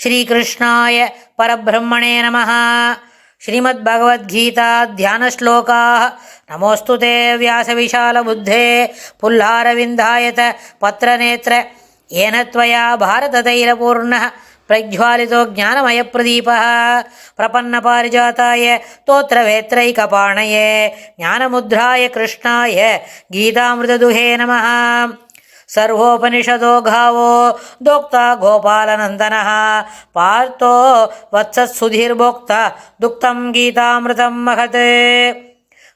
ஸ்ரீகிருஷ்ணாய பரபிரம்மணே நமः. ஸ்ரீமத்பகவத்கீதா தியானஸ்லோகாः. நமோஸ்து தே வியாசவிசாலபுத்தே புல்லாரவிந்தாயத பத்ரநேத்ர ஏன த்வயா பாரததைரபூர்ணः பிரஜ்வாலிதோ ஞானமயப்பிரதீபः பிரபன்னபாரிஜாதாய தோத்ரவேத்ரைகபாணயே ஞானமுத்ராய கிருஷ்ணாய கீதாமிருததுஹே நமः. सर्वोपनिषदो गावो दोक्ता गोपालनन्दनः पार्थो वत्सत्सुधीर्भोक्ता दुक्तं गीतामृतं महत्.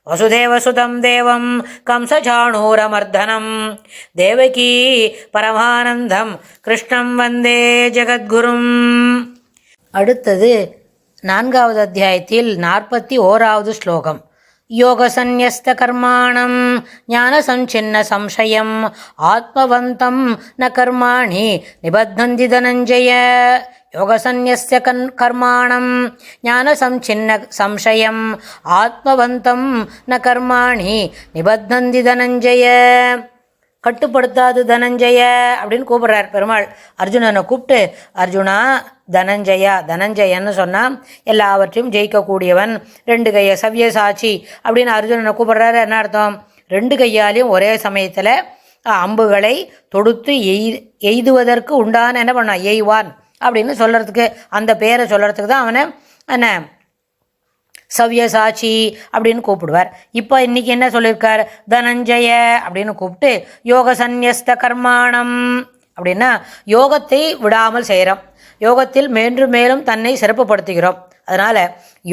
वसुदेवसुतं देवं कंसचाणूरमर्दनं देवकी परमानन्दं कृष्णं वन्दे ஜகத்குரும். அடுத்தது 4வது அத்தியாயத்தில் 41வது ஸ்லோகம். யோகசந்நியஸ்த கர்மாணம் ஞானசஞ்சின்ன சம்சயம் ஆத்மவந்தம் ந கர்மாணி நிபத்னந்தி தனஞ்சய. யோகசந்நியஸ்ய கர்மாணம் ஞானசஞ்சின்ன சம்சயம் ஆத்மவந்தம் ந கர்மாணி நிபத்னந்தி தனஞ்சய. கட்டுப்படுத்தாது தனஞ்சய அப்படின்னு கூப்பிட்றார் பெருமாள். அர்ஜுனனை கூப்பிட்டு, அர்ஜுனா தனஞ்சயா, தனஞ்சயன்னு சொன்னால் எல்லாவற்றையும் ஜெயிக்கக்கூடியவன், 2 கையை சவ்யசாட்சி அப்படின்னு அர்ஜுனனை கூப்பிட்றாரு. என்ன அர்த்தம்? 2 கையாலையும் ஒரே சமயத்தில் அம்புகளை தொடுத்து எய்துவதற்கு உண்டான என்ன பண்ணான், எய்வான் அப்படின்னு சொல்கிறதுக்கு, அந்த பேரை சொல்கிறதுக்கு தான் அவனை என்ன சவ்யசாட்சி அப்படின்னு கூப்பிடுவார். இப்போ இன்றைக்கி என்ன சொல்லியிருக்கார்? தனஞ்சய அப்படின்னு கூப்பிட்டு யோக சந்நியஸ்த கர்மாணம் அப்படின்னா யோகத்தை விடாமல் செய்கிறோம், யோகத்தில் மேலும் மேலும் தன்னை சிறப்புப்படுத்துகிறோம். அதனால்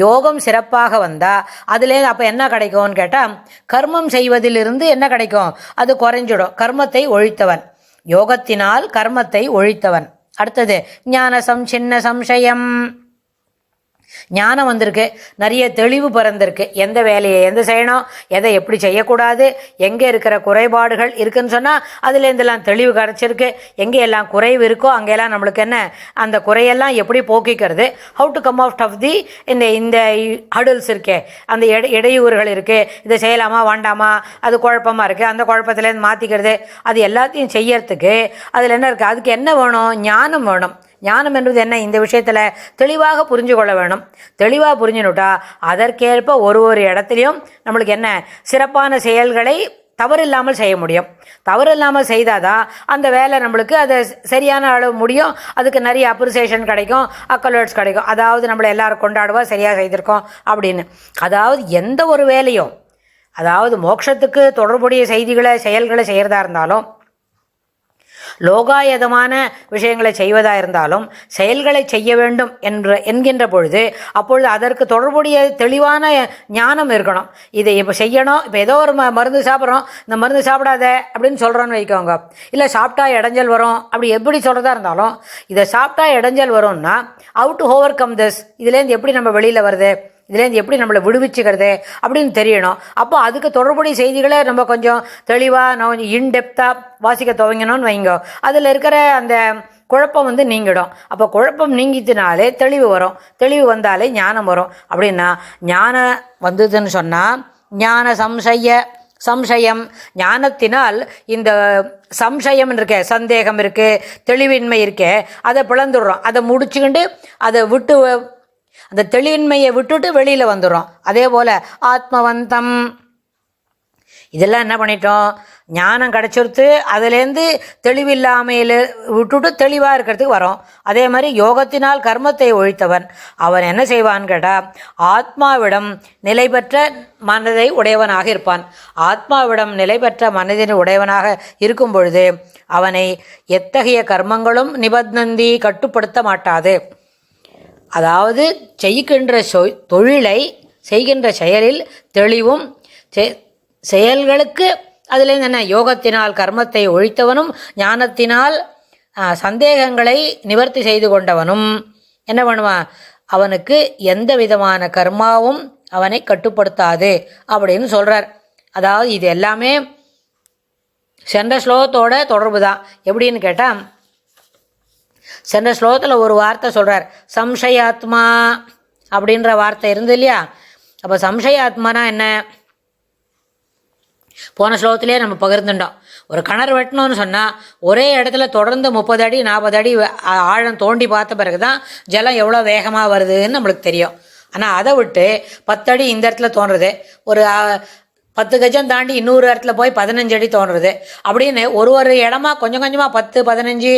யோகம் சிறப்பாக வந்தால் அதுலேருந்து அப்போ என்ன கிடைக்கும்னு கேட்டால், கர்மம் செய்வதிலிருந்து என்ன கிடைக்கும்? அது குறைஞ்சிடும். கர்மத்தை ஒழித்தவன், யோகத்தினால் கர்மத்தை ஒழித்தவன். அடுத்தது ஞானசம் சின்ன சம்சயம். ஞானம் வந்திருக்கு, நிறைய தெளிவு பிறந்திருக்கு. எந்த வேலையை எந்த செய்யணும், எதை எப்படி செய்யக்கூடாது, எங்கே இருக்கிற குறைபாடுகள் இருக்குதுன்னு சொன்னால் அதுலேருந்தெல்லாம் தெளிவு கிடச்சிருக்கு. எங்கே எல்லாம் குறைவு இருக்கோ அங்கெல்லாம் நம்மளுக்கு என்ன, அந்த குறையெல்லாம் எப்படி போக்கிக்கிறது, how to come out of the இந்த ஹடில்ஸ் இருக்கே, அந்த இடையூறுகள் இருக்குது, இதை செய்யலாமா வேண்டாமா, அது குழப்பமாக இருக்குது, அந்த குழப்பத்துலேருந்து மாற்றிக்கிறது, அது எல்லாத்தையும் செய்யறதுக்கு அதில் என்ன இருக்குது, அதுக்கு என்ன வேணும்? ஞானம் வேணும். ஞானம் என்பது என்ன? இந்த விஷயத்தில் தெளிவாக புரிஞ்சு கொள்ள வேணும். தெளிவாக புரிஞ்சுனுட்டா அதற்கேற்ப ஒரு இடத்துலையும் நம்மளுக்கு என்ன சிறப்பான செயல்களை தவறில்லாமல் செய்ய முடியும். தவறில்லாமல் செய்தால் தான் அந்த வேலை நம்மளுக்கு அது சரியான அளவு முடியும். அதுக்கு நிறைய அப்ரிசியேஷன் கிடைக்கும், அக்கலர்ட்ஸ் கிடைக்கும். அதாவது நம்மளை எல்லாரும் கொண்டாடுவா சரியாக செய்திருக்கோம் அப்படின்னு. அதாவது எந்த ஒரு வேலையும், அதாவது மோட்சத்துக்கு தொடர்புடைய செயல்களை செய்கிறதா இருந்தாலும், லோகாயதமான விஷயங்களை செய்வதாக இருந்தாலும், செயல்களை செய்ய வேண்டும் என்கின்ற பொழுது அப்பொழுது அதற்கு தொடர்புடைய தெளிவான ஞானம் இருக்கணும். இதை இப்போ செய்யணும். இப்போ ஏதோ ஒரு மருந்து சாப்பிட்றோம், இந்த மருந்து சாப்பிடாத அப்படின்னு சொல்கிறோன்னு வைக்கோங்க, இல்லை சாப்பிட்டா இடைஞ்சல் வரும் அப்படி எப்படி சொல்கிறதா இருந்தாலும், இதை சாப்பிட்டா இடைஞ்சல் வரும்னா how to overcome this, இதுலேருந்து எப்படி நம்ம வெளியில் வருது, இதுலேருந்து எப்படி நம்மளை விடுவிச்சுக்கிறது அப்படின்னு தெரியணும். அப்போ அதுக்கு தொடர்புடைய செய்திகளை நம்ம கொஞ்சம் தெளிவாக நான் கொஞ்சம் இன்டெப்த்தாக வாசிக்க துவங்கணும்னு வைங்க. அதில் இருக்கிற அந்த குழப்பம் நீங்கிடும். அப்போ குழப்பம் நீங்கித்தினாலே தெளிவு வரும், தெளிவு வந்தாலே ஞானம் வரும். அப்படின்னா ஞானம் வந்ததுன்னு சொன்னால் ஞான சம்சயம், ஞானத்தினால் இந்த சம்சயம் இருக்கே, சந்தேகம் இருக்குது, தெளிவின்மை இருக்கே, அதை பிளந்துடுறோம். அதை முடிச்சுக்கிண்டு அதை விட்டு, அந்த தெளிவின்மையை விட்டுட்டு வெளியில் வந்துடும். அதே போல் ஆத்மவந்தம், இதெல்லாம் என்ன பண்ணிட்டோம், ஞானம் கிடச்சிருத்து அதுலேருந்து தெளிவில்லாமையில் விட்டுட்டு தெளிவாக இருக்கிறதுக்கு வரோம். அதே மாதிரி யோகத்தினால் கர்மத்தை ஒழித்தவன் அவன் என்ன செய்வான்னு கேட்டால், ஆத்மாவிடம் நிலை பெற்ற மனதை உடையவனாக இருப்பான். ஆத்மாவிடம் நிலை பெற்ற மனதின் உடையவனாக இருக்கும் பொழுது அவனை எத்தகைய கர்மங்களும் நிபந்தந்தி கட்டுப்படுத்த மாட்டாது. அதாவது செய்கின்ற தொழிலை செய்கின்ற செயலில் தெளிவும், செயல்களுக்கு அதிலேருந்து என்ன, யோகத்தினால் கர்மத்தை ஒழித்தவனும் ஞானத்தினால் சந்தேகங்களை நிவர்த்தி செய்து கொண்டவனும் என்ன பண்ணுவான், அவனுக்கு எந்த விதமான கர்மாவும் அவனை கட்டுப்படுத்தாது அப்படின்னு சொல்கிறார். அதாவது இது எல்லாமே சென்ற ஸ்லோகத்தோட தொடர்பு தான். எப்படின்னு கேட்டால், சென்ற ஸ்லோகத்தில் ஒரு வார்த்தை சொல்கிறார், சம்சயாத்மா அப்படின்ற வார்த்தை இருந்து இல்லையா. அப்போ சம்சயாத்மானா என்ன? போன ஸ்லோகத்திலே நம்ம பகிர்ந்துட்டோம். ஒரு கிணறு வெட்டணும்னு சொன்னால் ஒரே இடத்துல தொடர்ந்து 30 அடி 40 அடி ஆழம் தோண்டி பார்த்த பிறகு தான் ஜலம் எவ்வளோ வேகமாக வருதுன்னு நம்மளுக்கு தெரியும். ஆனால் அதை விட்டு 10 அடி இந்த இடத்துல தோன்றுறது, ஒரு 10 கஜம் தாண்டி இன்னொரு இடத்துல போய் 15 அடி தோன்றுறது அப்படின்னு ஒரு இடமா கொஞ்சம் கொஞ்சமாக 10, 15,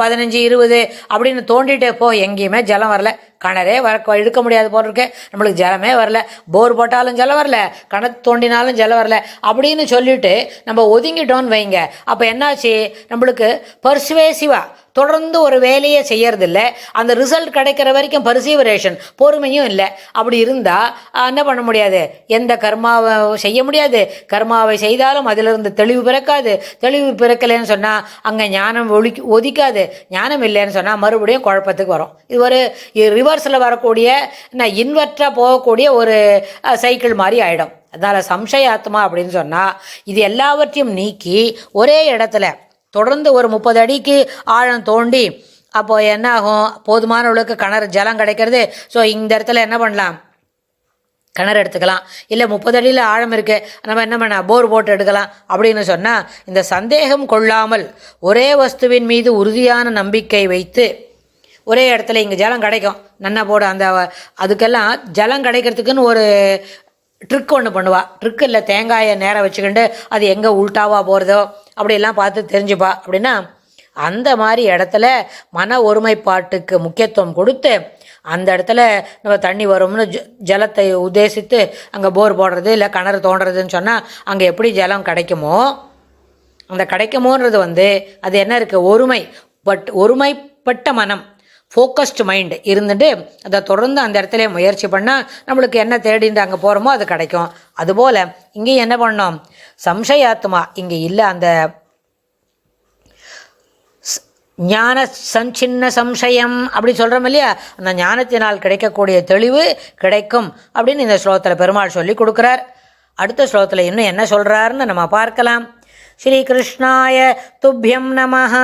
15, 20 அப்படின்னு தோண்டிகிட்டே எங்கேயுமே ஜலம் வரல. கிணறே இழுக்க முடியாது போல இருக்கு, நம்மளுக்கு ஜலமே வரல. போர் போட்டாலும் ஜலம் வரல, கிணறு தோண்டினாலும் ஜலம் வரல அப்படின்னு சொல்லிட்டு நம்ம ஒதுங்கிட்டோன்னு வைங்க. அப்போ என்னாச்சு, நம்மளுக்கு பர்சுவேசிவாக தொடர்ந்து ஒரு வேலையை செய்யறதில்ல, அந்த ரிசல்ட் கிடைக்கிற வரைக்கும் பர்சீவரேஷன் பொறுமையும் இல்லை. அப்படி இருந்தால் என்ன பண்ண முடியாது, எந்த கர்மாவை செய்ய முடியாது. கர்மாவை செய்தாலும் அதிலிருந்து தெளிவு பிறக்காது. தெளிவு பிறக்கலைன்னு சொன்னால் அங்கே ஞானம் ஒதிக்காது. ஞானம் இல்லைன்னு சொன்னால் மறுபடியும் குழப்பத்துக்கு வரும். இது ஒரு ரிவர்ஸில் வரக்கூடிய இன்வெர்ட்டாக போகக்கூடிய ஒரு சைக்கிள் மாதிரி ஆகிடும். அதனால் சம்சயாத்மா அப்படின்னு சொன்னால் இது எல்லாவற்றையும் நீக்கி ஒரே இடத்துல தொடர்ந்து ஒரு 30 அடிக்கு ஆழம் தோண்டி அப்போது என்ன ஆகும், போதுமானவளுக்கு கிணறு ஜலம் கிடைக்கிறது. ஸோ இந்த இடத்துல என்ன பண்ணலாம், கிணறு எடுத்துக்கலாம். இல்லை 30 அடியில் ஆழம் இருக்குது, நம்ம என்ன பண்ண போர் போட்டு எடுக்கலாம் அப்படின்னு சொன்னால், இந்த சந்தேகம் கொள்ளாமல் ஒரே வஸ்துவின் மீது உறுதியான நம்பிக்கை வைத்து ஒரே இடத்துல இங்கே ஜலம் கிடைக்கும் நன்னா போடு. அந்த அதுக்கெல்லாம் ஜலம் கிடைக்கிறதுக்குன்னு ஒரு ட்ரிக் ஒன்று பண்ணுவா. ட்ரிக் இல்லை, தேங்காயை நேராக வச்சுக்கிண்டு அது எங்கே உள்டாவாக போகிறதோ அப்படியெல்லாம் பார்த்து தெரிஞ்சுப்பா. அப்படின்னா அந்த மாதிரி இடத்துல மன ஒருமைப்பாட்டுக்கு முக்கியத்துவம் கொடுத்து அந்த இடத்துல நம்ம தண்ணி வரும்னு ஜலத்தை உத்தேசித்து அங்கே போர் போடுறது இல்லை கிணறு தோண்டுறதுன்னு சொன்னால் அங்கே எப்படி ஜலம் கிடைக்குமோ, அந்த கிடைக்குமோன்றது அது என்ன இருக்குது, ஒருமைப்பட்ட மனம், ஃபோக்கஸ்டு மைண்டு இருந்துட்டு அதை தொடர்ந்து அந்த இடத்துல முயற்சி பண்ணால் நம்மளுக்கு என்ன தேடிட்டு அங்கே போகிறோமோ அது கிடைக்கும். அதுபோல் இங்கேயும் என்ன பண்ணோம், சம்சயாத்மா இங்கே இல்லை. அந்த ஞான சின்ன சம்சயம் அப்படி சொல்கிறோம் இல்லையா, அந்த ஞானத்தினால் கிடைக்கக்கூடிய தெளிவு கிடைக்கும் அப்படின்னு இந்த ஸ்லோகத்தில் பெருமாள் சொல்லி கொடுக்குறார். அடுத்த ஸ்லோகத்தில் இன்னும் என்ன சொல்கிறாருன்னு நம்ம பார்க்கலாம். ஸ்ரீ கிருஷ்ணாய துப்யம் நமஹ.